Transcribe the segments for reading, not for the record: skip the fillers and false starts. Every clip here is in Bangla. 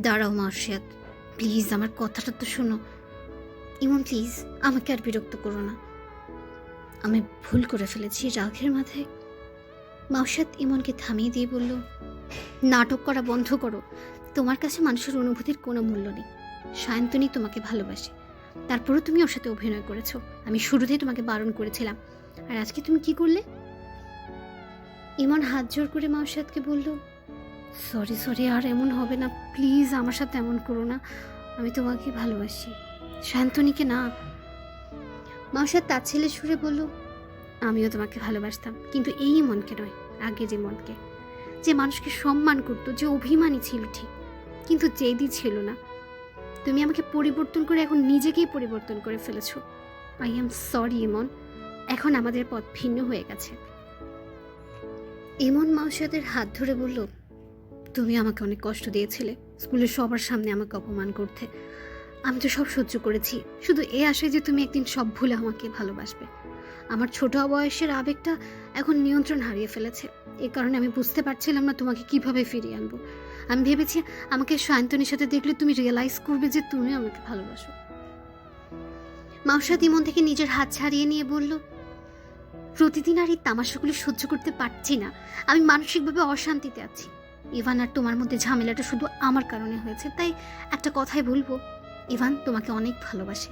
দাঁড়াও মার্শিয়াত, প্লিজ আমার কথাটা তো শোনো। ইমন প্লিজ, আমাকে আর বিরক্ত করো না। আমি ভুল করে ফেলেছি রাগের মাথায়। মার্শিয়াত ইমনকে থামিয়ে দিয়ে বলল, নাটক করা বন্ধ করো। তোমার কাছে মানুষের অনুভূতির কোনো মূল্য নেই। সায়ন্তনী তোমাকে ভালোবাসে, তারপরও তুমি ওর সাথে অভিনয় করেছো। আমি শুরুতেই তোমাকে বারণ করেছিলাম, আর আজকে তুমি কি করলে? ইমন হাত জোর করে মার্শিয়াতকে বলল, সরি সরি, আর এমন হবে না, প্লিজ আমার সাথে এমন করো না। আমি তোমাকে ভালোবাসি, শান্তনীকে না। মার্শিয়াত তার ছেলে সুরে বলল, আমিও তোমাকে ভালোবাসতাম, কিন্তু এই ইমনকে নয়, আগের ইমনকে, যে মানুষকে সম্মান করতো, যে অভিমানী ছিল ঠিক, কিন্তু জেদি ছিল না। তুমি আমাকে পরিবর্তন করে এখন নিজেকেই পরিবর্তন করে ফেলেছো। আই এম সরি ইমন, এখন আমাদের পথ ভিন্ন হয়ে গেছে। ইমন মার্শিয়াতের হাত ধরে বলল, তুমি আমাকে অনেক কষ্ট দিয়েছিলে, স্কুলের সবার সামনে আমাকে অপমান করতে। আমি তো সব সহ্য করেছি, শুধু এই আশায় যে তুমি একদিন সব ভুলে আমাকে ভালোবাসবে। আমার ছোট বয়সের আবেগটা এখন নিয়ন্ত্রণ হারিয়ে ফেলেছে। এই কারণে আমি বুঝতে পারছিলাম না তোমাকে কিভাবে ফিরিয়ে আনবো। আমি ভেবেছি আমাকে সায়ন্তনীর সাথে দেখলে তুমি রিয়েলাইজ করবে যে তুমি আমাকে ভালোবাসো। মাউসাদ ইমন থেকে নিজের হাত ছাড়িয়ে নিয়ে বলল, প্রতিদিন আর এই তামাশাগুলো সহ্য করতে পারছি না। আমি মানসিকভাবে অশান্তিতে আছি। ইভান আর তোমার মধ্যে ঝামেলাটা শুধু আমার কারণে হয়েছে, তাই একটা কথাই বলবো, ইভান তোমাকে অনেক ভালোবাসে।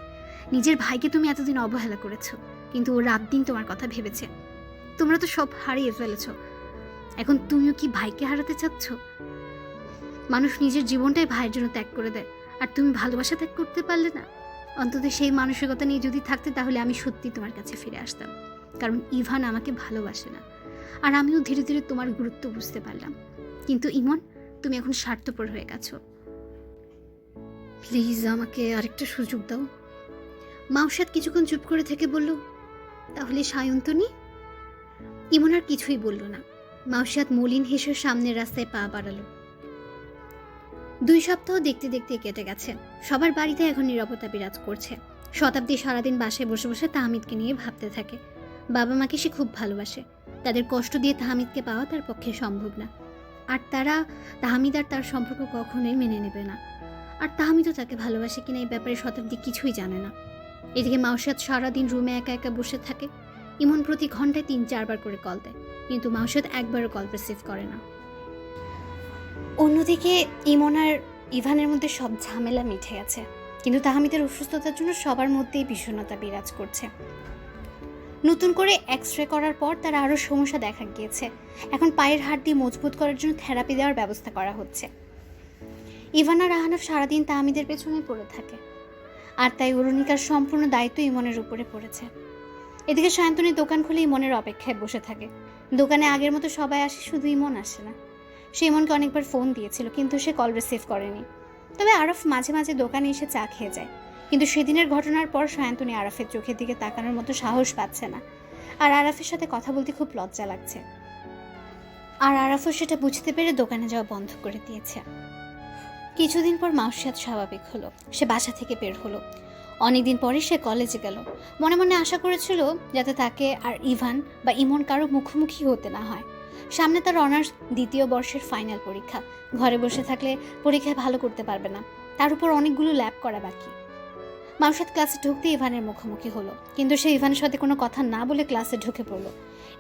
নিজের ভাইকে তুমি এতদিন অবহেলা করেছো, কিন্তু ও রাত দিন তোমার কথা ভেবেছে। তোমরা তো সব হারিয়ে ফেলেছ, এখন তুমিও কি ভাইকে হারাতে চাচ্ছ? মানুষ নিজের জীবনটাই ভাইয়ের জন্য ত্যাগ করে দেয়, আর তুমি ভালোবাসা ত্যাগ করতে পারলে না। অন্তত সেই মানসিকতা নিয়ে যদি থাকতে, তাহলে আমি সত্যি তোমার কাছে ফিরে আসতাম। কারণ ইভান আমাকে ভালোবাসে না, আর আমিও ধীরে ধীরে তোমার গুরুত্ব বুঝতে পারলাম। কিন্তু ইমন, তুমি এখন স্বার্থপর হয়ে গেছো। প্লিজ আমাকে আরেকটা সুযোগ দাও। মাউসাদ কিছুক্ষণ চুপ করে থেকে বলল, তাহলে সায়ন্তনী? ইমন আর কিছুই বলল না। মাউসাদ মলিন হেসে সামনের রাস্তায় পা বাড়ালো। 2 সপ্তাহ দেখতে দেখতে কেটে গেছে। সবার বাড়িতে এখন নীরবতা বিরাজ করছে। শতাব্দী সারাদিন বাসায় বসে বসে তাহমিদকে নিয়ে ভাবতে থাকে। বাবা মাকে সে খুব ভালোবাসে, তাদের কষ্ট দিয়ে তাহমিদকে পাওয়া তার পক্ষে সম্ভব না। আর তাহমিদ আর তার সম্পর্ক কখনোই মেনে নেবে না। আর তাহমিদও তাকে ভালোবাসে কিনা এই ব্যাপারে শতাব্দী কিছুই জানে না। এদিকে মাউসাদ সারাদিন রুমে একা একা বসে থাকে। ইমন প্রতি ঘন্টায় 3-4 বার করে কল দেয়, কিন্তু মাউসাদ একবারও কল রিসিভ করে না। অন্যদিকে ইমন আর ইভানের মধ্যে সব ঝামেলা মিটে গেছে, কিন্তু তাহমিদের অসুস্থতার জন্য সবার মধ্যেই বিষণ্ণতা বিরাজ করছে। নতুন করে এক্স-রে করার পর তার আরও সমস্যা দেখা গিয়েছে। এখন পায়ের হাড় দিয়ে মজবুত করার জন্য থেরাপি দেওয়ার ব্যবস্থা করা হচ্ছে। ইভান আর আহনাফ সারাদিন তাহমিদের পেছনে পড়ে থাকে, আর তাই অরুণিকার সম্পূর্ণ দায়িত্ব ইমনের উপরে পড়েছে। এদিকে সায়ন্তনী দোকান খুলে ইমনের অপেক্ষায় বসে থাকে। দোকানে আগের মতো সবাই আসে, শুধু ইমন আসে না। সে ইমনকে অনেকবার ফোন দিয়েছিল, কিন্তু সে কল রিসিভ করেনি। তবে আরফ মাঝে মাঝে দোকানে এসে চা খেয়ে যায়। কিন্তু সেদিনের ঘটনার পর সায়ন্তনী আরফের চোখের দিকে তাকানোর মতো সাহস পাচ্ছে না, আর আরফের সাথে কথা বলতে খুব লজ্জা লাগছে। আর আরফও সেটা বুঝতে পেরে দোকানে যাওয়া বন্ধ করে দিয়েছে। কিছুদিন পর মাউসাদ স্বাভাবিক হলো, সে বাসা থেকে বের হলো। অনেকদিন পরে সে কলেজে গেল। মনে মনে আশা করেছিল যাতে তাকে আর ইভান বা ইমন কারো মুখোমুখি হতে না হয়। সামনে তার অনার্স 2য় বর্ষের ফাইনাল পরীক্ষা। ঘরে বসে থাকলে পরীক্ষায় ভালো করতে পারবে না, তার উপর অনেকগুলো ল্যাব করা বাকি। মাউসাদ ক্লাসে ঢুকতে ইভানের মুখোমুখি হলো, কিন্তু সে ইভানের সাথে কোনো কথা না বলে ক্লাসে ঢুকে পড়লো।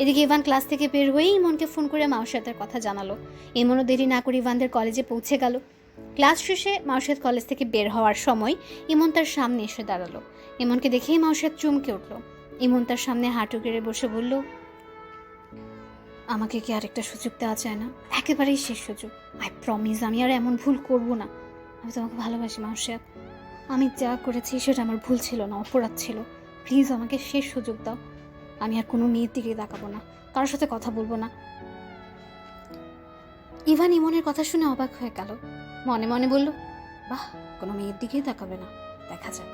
এদিকে ইভান ক্লাস থেকে বের হয়েই ইমনকে ফোন করে মাউসাদের কথা জানালো। ইমনও দেরি না করে ইভানদের কলেজে পৌঁছে গেল। ক্লাস শেষে মাউসাদ কলেজ থেকে বের হওয়ার সময় ইমন তার সামনে এসে দাঁড়ালো। ইমনকে দেখেই মাউসাদ চমকে উঠল। ইমন তার সামনে হাঁটু গেড়ে বসে বলল, আমাকে কি আরেকটা সুযোগ দেওয়া যায় না? একেবারেই শেষ সুযোগ। আই প্রমিস আমি আর এমন ভুল করব না। আমি তোমাকে ভালোবাসি মাউসাদ। আমি যা করেছি সেটা আমার ভুল ছিল না, অপরাধ ছিল। প্লিজ আমাকে শেষ সুযোগ দাও। আমি আর কোনো মেয়ের দিকে তাকাবো না, কারোর সাথে কথা বলবো না। ইভান ইমনের কথা শুনে অবাক হয়ে গেল। মনে মনে বলল, বাহ, কোনো মেয়ের দিকেই তাকাবে না, দেখা যাক।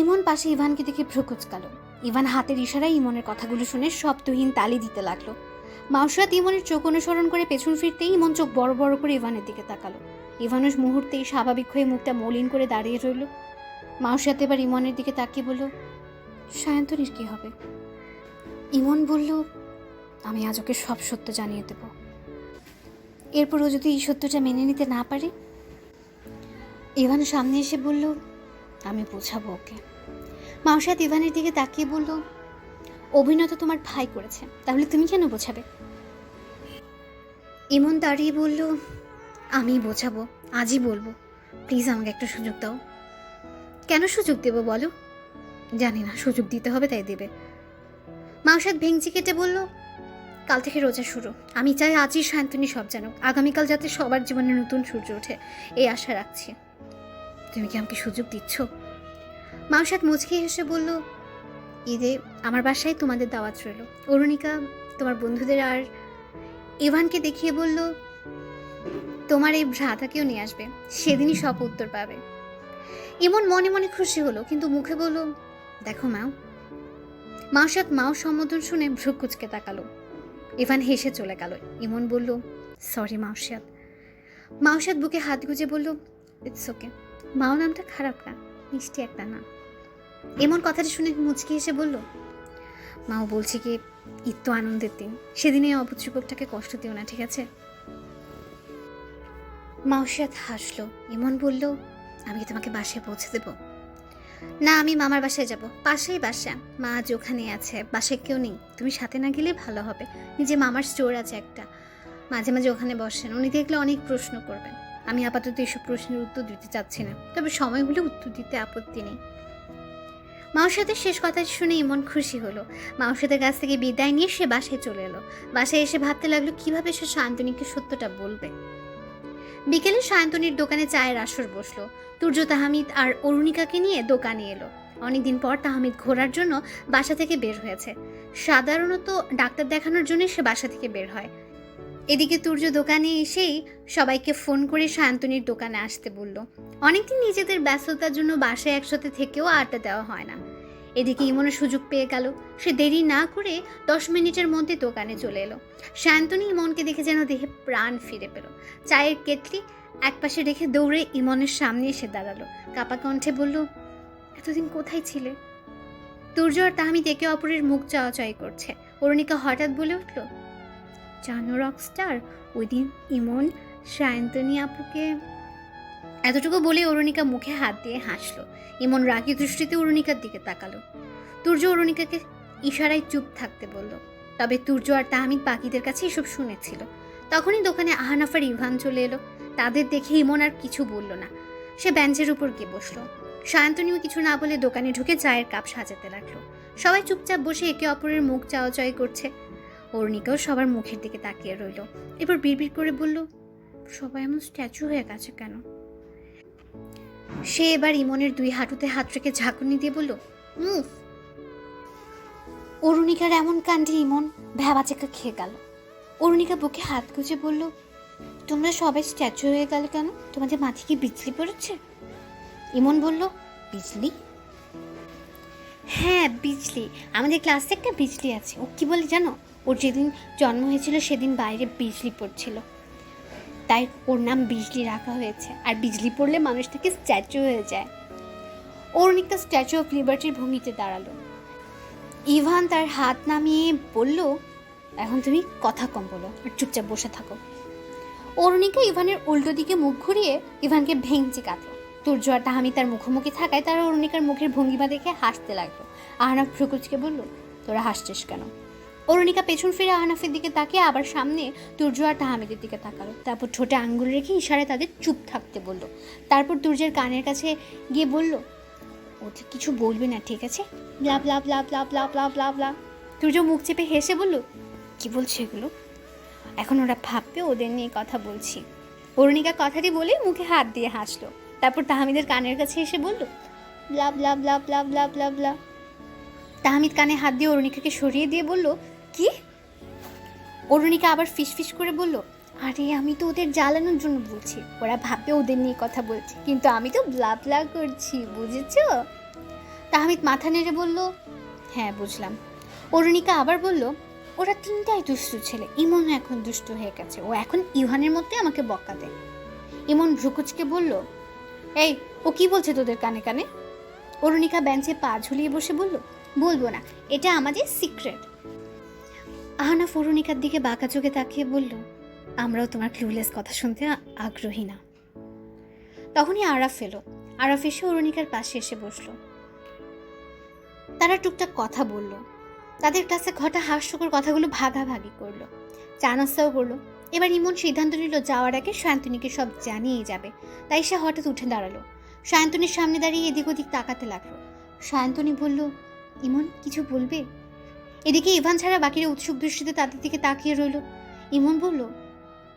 ইমন পাশে ইভানকে দেখে ভ্রু কুঁচকাল। ইভান হাতের ইশারায় ইমনের কথাগুলো শুনে শব্দহীন তালি দিতে লাগলো। মাউসাদ ইমনের চোখ অনুসরণ করে পেছন ফিরতেই ইমন চোখ বড় বড় করে ইভানের দিকে তাকালো। ইভানুস মুহূর্তেই স্বাভাবিক হয়ে মুখটা মলিন করে দাঁড়িয়ে রইল। মাউসাদ এবার ইমনের দিকে তাকিয়ে বলল, সায়ন্তনীর কি হবে? ইমন বলল, আমি আজ ওকে সব সত্য জানিয়ে দেব। এরপরও যদি এই সত্যটা মেনে নিতে না পারে? ইভান সামনে এসে বলল, আমি বোঝাবো ওকে। মাউসাদ ইভানের দিকে তাকিয়ে বলল, অভিনয় তো তোমার ভাই করেছে, তাহলে তুমি কেন বোঝাবে? ইমন দাঁড়িয়ে বলল, আমি বোঝাবো, আজই বলবো। প্লিজ আমাকে একটা সুযোগ দাও। কেন সুযোগ দেবো বলো? জানি না, সুযোগ দিতে হবে তাই দেবে। মাউসাদ ভেঙচি কেটে বলল, কাল থেকে রোজা শুরু। আমি চাই আজই শান্তনী সব জানুক, আগামীকাল যাতে সবার জীবনে নতুন সূর্য ওঠে, এই আশা রাখছি। তুমি কি আমাকে সুযোগ দিচ্ছ? মাউসাদ মুচকি হেসে বলল, ঈদে আমার বাসায় তোমাদের দাওয়াত রইল। অরুণিকা, তোমার বন্ধুদের আর ইভানকে দেখিয়ে বলল, তোমার এই ভ্রাতাকেও নিয়ে আসবে, সেদিনই সব উত্তর পাবে। ইমন মনে মনে খুশি হলো, কিন্তু মুখে বলল, দেখো মাও। মাউসাদ মাও সম্বোধন শুনে ভ্রু কুচকে তাকালো। ইভান হেসে চলে গেল। ইমন বলল, সরি মাউসাদ। মাউসাদ বুকে হাত গুজে বলল, ইটস ওকে। মাও নামটা খারাপ না, মিষ্টি একটা নাম। এমন কথাটা শুনে মুচকি হেসে বলল, মাও বলছি কি, ঈদ তো আনন্দের দিন, সেদিনে অবুঝ যুবকটাকে কষ্ট দিও না, ঠিক আছে? মাউসাদ হাসলো। ইমন বলল, আমি কি তোমাকে বাসায় পৌঁছে দেব? না, আমি মামার বাসায় যাব, পাশেই বাসা। মা আজ ওখানে আছে, বাসায় কেউ নেই। তুমি সাথে না গেলে ভালো হবে। নিজে মামার স্টোর আছে একটা, মাঝে মাঝে ওখানে বসেন, উনি দেখলে অনেক প্রশ্ন করবেন। আমি আপাতত এসব প্রশ্নের উত্তর দিতে চাচ্ছি না, তবে সময় হলে উত্তর দিতে আপত্তি নেই। মাউসাদের শেষ কথা শুনে ইমন খুশি হলো। মাউসাদের কাছ থেকে বিদায় নিয়ে সে বাসায় চলে এলো। বাসায় এসে ভাবতে লাগলো কিভাবে সে শান্তনীকে সত্যটা বলবে। বিকেলে সায়ন্তনীর দোকানে চায়ের আসর বসলো। তুর্য, তাহমিদ আর অরুণিকাকে নিয়ে দোকানে এলো। অনেকদিন পর তাহমিদ ঘোরার জন্য বাসা থেকে বের হয়েছে। সাধারণত ডাক্তার দেখানোর জন্য সে বাসা থেকে বের হয়। এদিকে তুর্য দোকানে এসেই সবাইকে ফোন করে সায়ন্তনীর দোকানে আসতে বলল। অনেকদিন নিজেদের ব্যস্ততার জন্য বাসায় একসাথে থেকেও আড্ডা দেওয়া হয় না। এদিকে ইমনের সুযোগ পেয়ে গেল। সে দেরি না করে 10 মিনিটের মধ্যে দোকানে চলে এলো। শান্তনী ইমনকে দেখে যেন দেহে প্রাণ ফিরে পেল। চায়ের কেটলি একপাশে রেখে দৌড়ে ইমনের সামনে এসে দাঁড়ালো। কাপা কণ্ঠে বলল, এতদিন কোথায় ছিলে? তুর্য আর তাহমিদ একে অপরের মুখ চাওয়াচাই করছে। অরুণিকা হঠাৎ বলে উঠল, জানো রকস্টার, ওই দিন ইমন শান্তনী আপুকে। এতটুকু বলে অরুণিকা মুখে হাত দিয়ে হাসলো। ইমন রাগী দৃষ্টিতে অরুণিকার দিকে তাকালো। তুর্য অরুণিকাকে ইশারায় চুপ থাকতে বলল। তবে তুর্য আর তাহমিদ বাকিদের কাছে এসব শুনেছিল। তখনই দোকানে আহনাফ আর ইভান চলে এলো। তাদের দেখে ইমন আর কিছু বলল না। সে বেঞ্চের উপর গিয়ে বসলো। সায়ন্তনীও কিছু না বলে দোকানে ঢুকে চায়ের কাপ সাজাতে লাগলো। সবাই চুপচাপ বসে একে অপরের মুখ চাওয়াচাই করছে। অরুণিকাও সবার মুখের দিকে তাকিয়ে রইল। এবার বিড়বিড় করে বলল, সবাই এমন স্ট্যাচু হয়ে গেছে কেন? সে এবার ইমনের 2 হাঁটুতে হাত রেখে ঝাঁকুনি দিয়ে বলল, অরুণিকার এমন কাণ্ডে ইমন ভ্যাবাচেকা খেয়ে গেল। অরুণিকা বুকে হাত গুজে বলল, তোমরা সবাই স্ট্যাচু হয়ে গেল কেন? তোমাদের মাথে কি বিজলি পড়েছে? ইমন বলল, বিজলি? হ্যাঁ বিজলি, আমাদের ক্লাসে একটা বিজলি আছে। ও কি বলে জানো, ওর যেদিন জন্ম হয়েছিল সেদিন বাইরে বিজলি পড়ছিল, তাই ওর নাম বিজলি রাখা হয়েছে। আর বিজলি পড়লে মানুষটাকে স্ট্যাচু হয়ে যায়। অরুণিকা স্ট্যাচু অফ লিবার্টির ভঙ্গিতে দাঁড়ালো। ইভান তার হাত নামিয়ে বলল, এখন তুমি কথা কম বলো আর চুপচাপ বসে থাকো। অরুণিকা ইভানের উল্টো দিকে মুখ ঘুরিয়ে ইভানকে ভেঙচি কাটলো। তুর্য আর তাহমিদ তার মুখোমুখি থাকায় তারা অরুণিকার মুখের ভঙ্গিমা দেখে হাসতে লাগলো। আহনাফ ভ্রুকুচকে বলল, তোরা হাসছিস কেন? অরুণিকা পেছন ফিরে আহনাফের দিকে তাকিয়ে আবার সামনে তুর্য আর তাহমিদের দিকে তাকালো। তারপর ঠোঁটে আঙ্গুল রেখে ইশারায় তাদের চুপ থাকতে বলল। তারপর তুর্যের কানের কাছে গিয়ে বলল, ওদের কিছু বলবি না, ঠিক আছে? ব্লা ব্লা ব্লা ব্লা ব্লা ব্লা ব্লা ব্লা। তুর্য মুখ চেপে হেসে বলল, কি বলছে এগুলো? এখন ওরা ভাববে ওদের নিয়ে কথা বলছি। অরুণিকা কথাটি বলে মুখে হাত দিয়ে হাসলো। তারপর তাহমিদের কানের কাছে এসে বলল, ব্লা ব্লা ব্লা ব্লা ব্লা ব্লা ব্লা। তাহমিদ কানে হাত দিয়ে অরুণিকাকে সরিয়ে দিয়ে বলল, কি? অরুণিকা আবার ফিসফিস করে বলল, আরে আমি তো ওদের জ্বালানোর জন্য বলছি, ওরা ভাববে ওদের নিয়ে কথা বলছি, কিন্তু আমি তো ব্লা ব্লা করছি, বুঝেছো? তাহমিদ মাথা নেড়ে বলল, হ্যাঁ বুঝলাম। অরুণিকা আবার বলল, ওরা 3টাই দুষ্টু ছেলে। ইমন এখন দুষ্টু হয়ে গেছে, ও এখন ইভানের মধ্যে আমাকে বকা দেয়। ইমন ভ্রুকুচকে বলল, এই ও কি বলছে তোদের কানে কানে? অরুণিকা বেঞ্চে পা ঝুলিয়ে বসে বলল, বলবো না, এটা আমাদের সিক্রেট। আহনাফ অরুণিকার দিকে বাঁকা চোখে তাকিয়ে বলল, আমরাও তোমার ক্লুলেস কথা শুনতে আগ্রহী না। তখনই আরাফ এলো। আরাফ এসে অরুণিকার পাশে এসে বসলো। তারা টুকটাক কথা বলল। তাদের ক্লাসে ঘটা হাস্যকর কথাগুলো ভাগাভাগি করলো, চা নাস্তাও করলো। এবার ইমন সিদ্ধান্ত নিল যাওয়ার আগে সায়ন্তনীকে সব জানিয়েই যাবে। তাই সে হঠাৎ উঠে দাঁড়ালো, সায়ন্তনীর সামনে দাঁড়িয়ে এদিক ওদিক তাকাতে লাগলো। সায়ন্তনী বলল, ইমন কিছু বলবে? এদিকে ইভান ছাড়া বাকিরা উৎসুক দৃষ্টিতে তাদের দিকে তাকিয়ে রইল। ইমন বলল,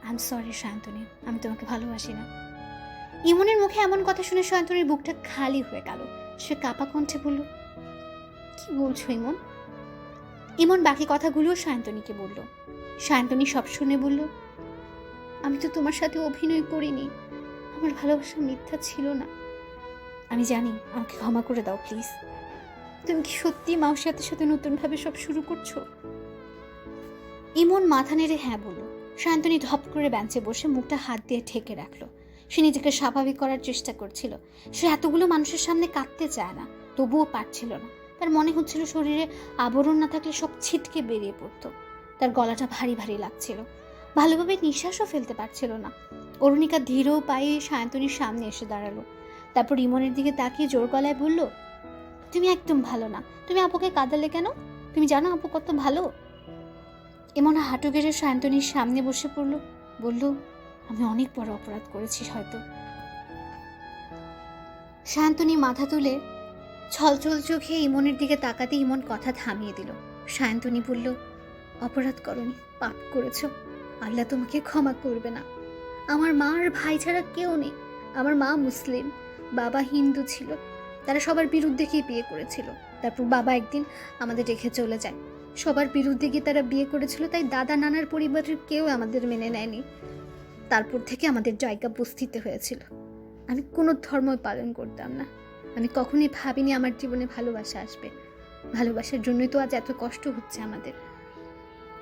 আই এম সরি সায়ন্তনী, আমি তোমাকে ভালোবাসি না। ইমনের মুখে এমন কথা শুনে সায়ন্তনীর বুকটা খালি হয়ে গেল। সে কাপা কণ্ঠে বলল, কি বলছো ইমন? ইমন বাকি কথাগুলোও সায়ন্তনীকে বলল। সায়ন্তনী সব শুনে বলল, আমি তো তোমার সাথে অভিনয় করিনি, আমার ভালোবাসা মিথ্যা ছিল না। আমি জানি, আমাকে ক্ষমা করে দাও প্লিজ। তুমি কি সত্যি মাউসিয়াতের সাথে নতুনভাবে সব শুরু করছো? ইমন মাথা নেড়ে হ্যাঁ বলল। সায়ন্তনী ধপ করে বেঞ্চে বসে মুখটা হাত দিয়ে ঠেকে রাখলো। সে নিজেকে স্বাভাবিক করার চেষ্টা করছিল। সে এতগুলো মানুষের সামনে কাঁদতে চায় না, তবুও পারছিল না। তার মনে হচ্ছিল শরীরে আবরণ না থাকলে সব ছিটকে বেরিয়ে পড়তো। তার গলাটা ভারী ভারী লাগছিল, ভালোভাবে নিঃশ্বাসও ফেলতে পারছিল না। অরুণিকা ধীর পায়ে সায়ন্তনীর সামনে এসে দাঁড়ালো। তারপর ইমনের দিকে তাকিয়ে জোর গলায় বলল, তুমি একদম ভালো না, তুমি আপুকে কাঁদালে কেন? তুমি জানো আপু কত ভালো? ইমন হাঁটু গেড়ে সায়ন্তনীর সামনে বসে পড়ল, বলল, আমি অনেক বড় অপরাধ করেছি হয়তো। সায়ন্তনী মাথা তুলে ছলছল চোখে ইমনের দিকে তাকাতে ইমন কথা থামিয়ে দিল। সায়ন্তনী বলল, অপরাধ করনি, পাপ করেছ, আল্লাহ তোমাকে ক্ষমা করবে না। আমার মা আর ভাই ছাড়া কেউ নেই। আমার মা মুসলিম, বাবা হিন্দু ছিল। তারা সবার বিরুদ্ধে গিয়ে বিয়ে করেছিল। তারপর বাবা একদিন আমাদের রেখে চলে যায়। সবার বিরুদ্ধে গিয়ে তারা বিয়ে করেছিল, তাই দাদা নানার পরিবারের কেউ আমাদের মেনে নেয়নি। তারপর থেকে আমাদের জায়গা বস্তিতে হয়েছিল। আমি কোনো ধর্মই পালন করতাম না। আমি কখনোই ভাবিনি আমার জীবনে ভালোবাসা আসবে। ভালোবাসার জন্যই তো আজ এত কষ্ট হচ্ছে আমাদের।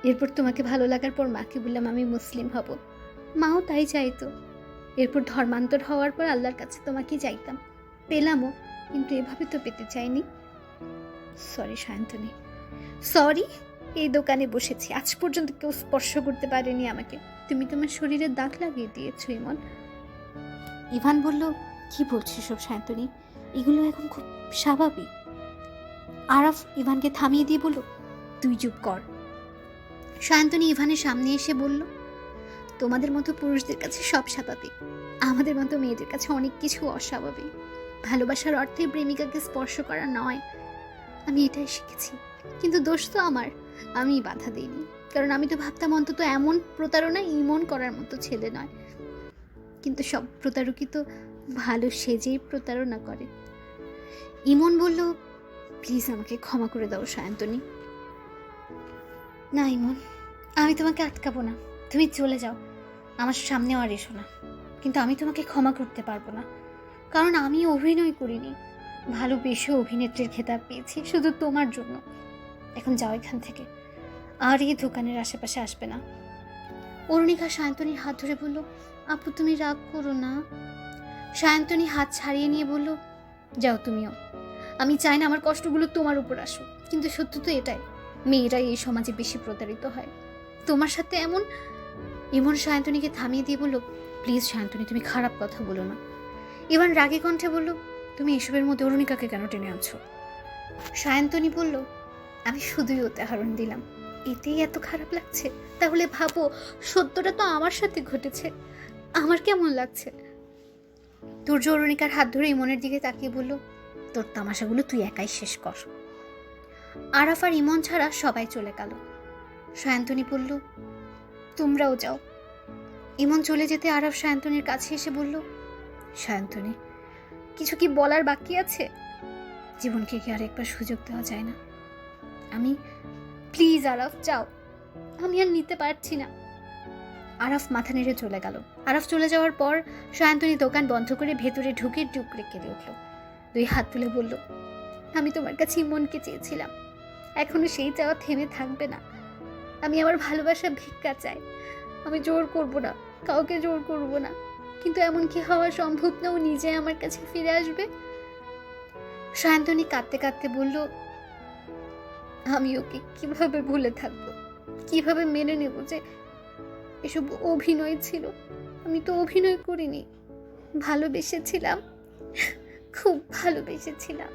এরপর তোমাকে ভালো লাগার পর মাকে বললাম আমি মুসলিম হব, মাও তাই চাইতো। এরপর ধর্মান্তর হওয়ার পর আল্লাহর কাছে তোমাকে চাইতাম, পেলামও, কিন্তু এভাবে তো পেতে চাইনি। Sorry Sayantani, sorry. এই দোকানে বসেছি, আজ পর্যন্ত কেউ স্পর্শ করতে পারেনি আমাকে। তুমি তোমার শরীরে দাগ লাগিয়ে দিয়েছো ইমন। ইভান বলল, কি বলছিস সব সায়ন্তনী, এগুলো এখন খুব স্বাভাবিক। আরাফ ইভানকে থামিয়ে দিয়ে বলল, তুই চুপ কর। সায়ন্তনী ইভানের সামনে এসে বলল, তোমাদের মতো পুরুষদের কাছে সব স্বাভাবিক, আমাদের মতো মেয়েদের কাছে অনেক কিছু অস্বাভাবিক। ভালোবাসার অর্থে প্রেমিকাকে স্পর্শ করা নয়। আমি এটাই শিখেছি, কিন্তু দোষ তো আমার। আমি বাধা দিইনি, কারণ আমি তো ভাবতাম অন্তত এমন প্রতারণা ইমন করার মতো ছেলে নয়। কিন্তু সব প্রতারকই তো ভালো সেজেই প্রতারণা করে। ইমন বলল, প্লিজ আমাকে ক্ষমা করে দাও সায়ন্তনী। না ইমন, আমি তোমাকে আটকাবো না, তুমি চলে যাও, আমার সামনেও আর এসো না। কিন্তু আমি তোমাকে ক্ষমা করতে পারবো না, কারণ আমি অভিনয় করিনি, ভালোবেসে অভিনেত্রীর খেতাব পেয়েছি শুধু তোমার জন্য। এখন যাও এখান থেকে, আর এই দোকানের আশেপাশে আসবে না। অরুণিকা সায়ন্তনীর হাত ধরে বলল, আপু তুমি রাগ করো না। সায়ন্তনী হাত ছাড়িয়ে নিয়ে বলল, যাও তুমিও। আমি চাই না আমার কষ্টগুলো তোমার উপর আসুক, কিন্তু সত্য তো এটাই, মেয়েরাই এই সমাজে বেশি প্রতারিত হয়। তোমার সাথে এমন। ইমন সায়ন্তনীকে থামিয়ে দিয়ে বলল, প্লিজ সায়ন্তনী, তুমি খারাপ কথা বলো না। ইভান রাগী কণ্ঠে বলল, তুমি এসবের মধ্যে অরুণিকাকে কেন টেনে আনছো? সায়ন্তনী বলল, আমি শুধুই উদাহরণ দিলাম, এতেই এত খারাপ লাগছে? তাহলে ভাবো, সত্যটা তো আমার সাথে ঘটেছে, আমার কেমন লাগছে? তুর্য অরুণিকার হাত ধরে ইমনের দিকে তাকিয়ে বলল, তোর তামাশাগুলো তুই একাই শেষ কর। আরাফ আর ইমন ছাড়া সবাই চলে গেল। সায়ন্তনী বলল, তোমরাও যাও। ইমন চলে যেতে আরাফ সায়ন্তনীর কাছে এসে বলল, সায়ন্তনী, কিছু কি বলার বাকি আছে? জীবনকে কি আর একবার সুযোগ দেওয়া যায় না? আমি, প্লিজ আরাফ যাও, আমি আর নিতে পারছি না। আরাফ মাথা নেড়ে চলে গেল। আরাফ চলে যাওয়ার পর সায়ন্তনী দোকান বন্ধ করে ভেতরে ঢুকে টুকরে কেঁদে উঠল। দুই হাত তুলে বলল, আমি তোমার কাছে ইমনকে চেয়েছিলাম, এখনো সেই চাওয়া থেমে থাকবে না। আমি আমার ভালোবাসা ভিক্ষা চাই, আমি জোর করব না, কাউকে জোর করব না, কিন্তু এমন কি হওয়া সম্ভব না ও নিজে আমার কাছে ফিরে আসবে? সায়ন্তনী কাঁদতে কাঁদতে বলল, আমি ওকে কিভাবে ভুলে থাকবো, কিভাবে মেনে নেব যে এসব অভিনয় ছিল। আমি তো অভিনয় করিনি, ভালোবেসেছিলাম, খুব ভালোবেসেছিলাম।